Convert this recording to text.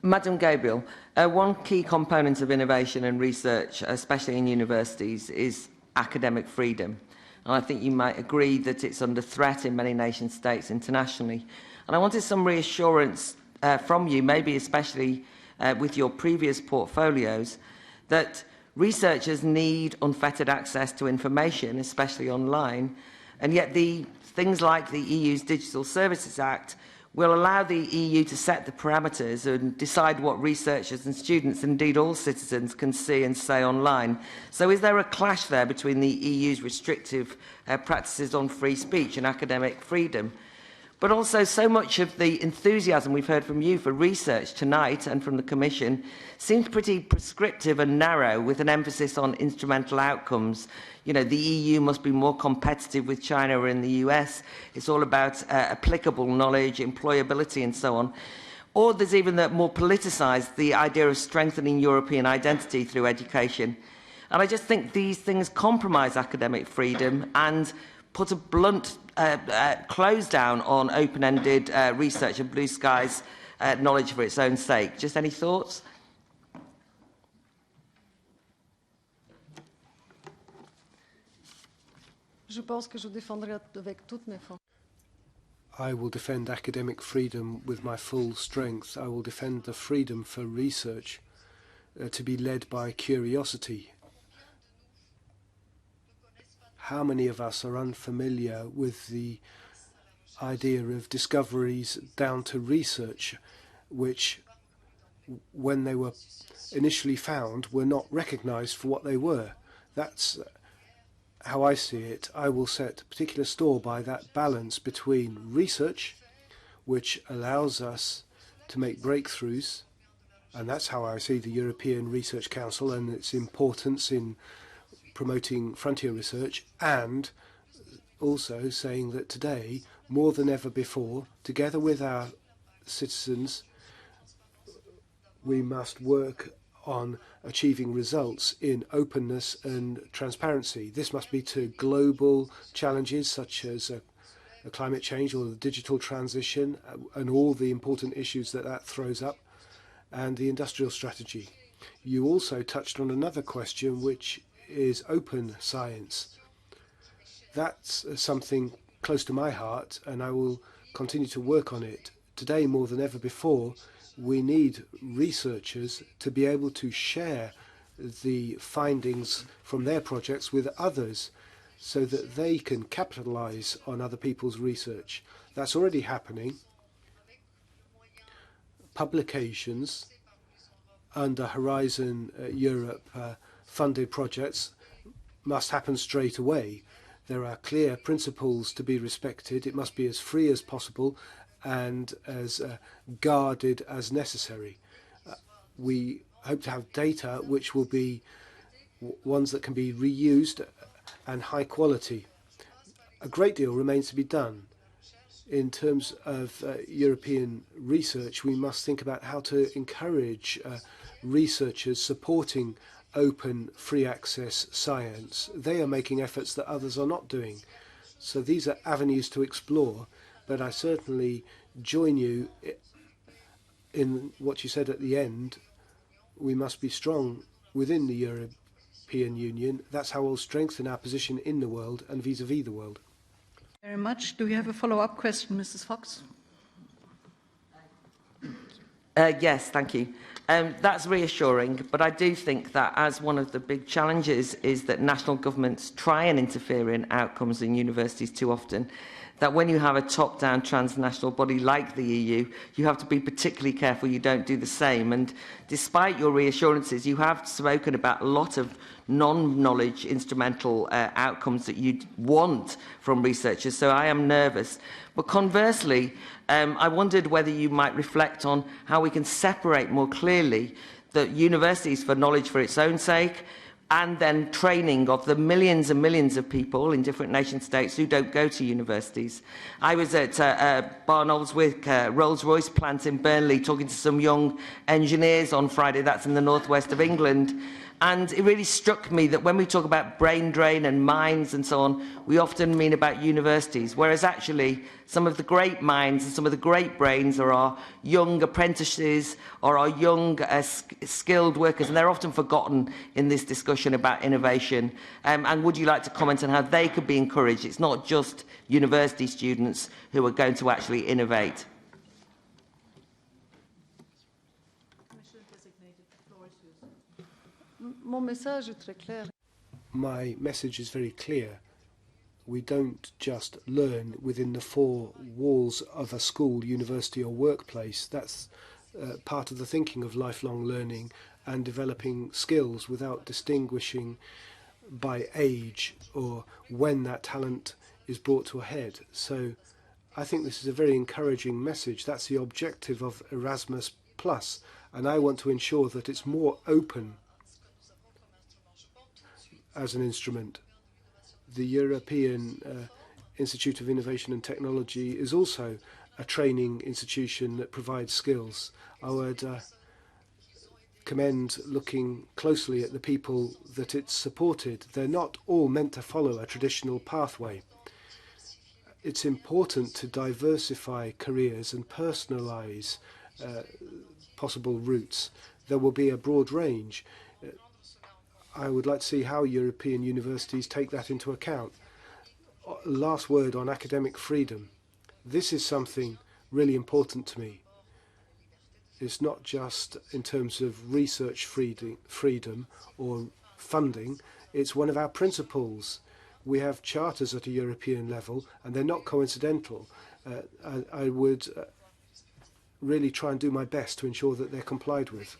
Madam Gabriel, one key component of innovation and research, especially in universities, is academic freedom. And I think you might agree that it's under threat in many nation states internationally. And I wanted some reassurance from you, maybe especially with your previous portfolios, that researchers need unfettered access to information, especially online, and yet things like the EU's Digital Services Act will allow the EU to set the parameters and decide what researchers and students, indeed all citizens, can see and say online. So is there a clash there between the EU's restrictive practices on free speech and academic freedom? But also, so much of the enthusiasm we've heard from you for research tonight and from the Commission seems pretty prescriptive and narrow, with an emphasis on instrumental outcomes. You know, the EU must be more competitive with China or in the US. It's all about applicable knowledge, employability and so on. Or there's even the more politicised, the idea of strengthening European identity through education. And I just think these things compromise academic freedom and put a blunt close down on open-ended research and blue skies knowledge for its own sake. Just any thoughts? I will defend academic freedom with my full strength. I will defend the freedom for research to be led by curiosity. How many of us are unfamiliar with the idea of discoveries down to research, which, when they were initially found, were not recognized for what they were? That's how I see it. I will set particular store by that balance between research, which allows us to make breakthroughs, and that's how I see the European Research Council and its importance in promoting frontier research, and also saying that today, more than ever before, together with our citizens, we must work on achieving results in openness and transparency. This must be to global challenges such as climate change or the digital transition and all the important issues that that throws up, and the industrial strategy. You also touched on another question, which is open science. That's something close to my heart, and I will continue to work on it. Today, more than ever before, we need researchers to be able to share the findings from their projects with others so that they can capitalize on other people's research. That's already happening. Publications under Horizon Europe funded projects must happen straight away. There are clear principles to be respected. It must be as free as possible and as guarded as necessary. We hope to have data which will be ones that can be reused and high quality. A great deal remains to be done. In terms of European research, we must think about how to encourage researchers supporting open, free access science. They are making efforts that others are not doing. So these are avenues to explore, but I certainly join you in what you said at the end. We must be strong within the European Union. That's how we'll strengthen our position in the world and vis-à-vis the world. Very much. Do you have a follow-up question, Mrs. Fox? Yes, thank you. That's reassuring, but I do think that as one of the big challenges is that national governments try and interfere in outcomes in universities too often, that when you have a top-down transnational body like the EU, you have to be particularly careful you don't do the same. And despite your reassurances, you have spoken about a lot of non-knowledge instrumental outcomes that you'd want from researchers, so I am nervous. But conversely, I wondered whether you might reflect on how we can separate more clearly the universities for knowledge for its own sake, and then training of the millions and millions of people in different nation states who don't go to universities. I was at Barnoldswick, Rolls-Royce plant in Burnley, talking to some young engineers on Friday. That's in the northwest of England. And it really struck me that when we talk about brain drain and minds and so on, we often mean about universities, whereas actually some of the great minds and some of the great brains are our young apprentices or our young skilled workers, and they're often forgotten in this discussion about innovation. And would you like to comment on how they could be encouraged? It's not just university students who are going to actually innovate. My message is very clear. We don't just learn within the four walls of a school, university or workplace. That's part of the thinking of lifelong learning and developing skills without distinguishing by age or when that talent is brought to a head. So I think this is a very encouraging message. That's the objective of Erasmus+, and I want to ensure that it's more open as an instrument. The European Institute of Innovation and Technology is also a training institution that provides skills. I would commend looking closely at the people that it's supported. They're not all meant to follow a traditional pathway. It's important to diversify careers and personalise possible routes. There will be a broad range. I would like to see how European universities take that into account. Last word on academic freedom. This is something really important to me. It's not just in terms of research freedom or funding. It's one of our principles. We have charters at a European level, and they're not coincidental. I would really try and do my best to ensure that they're complied with.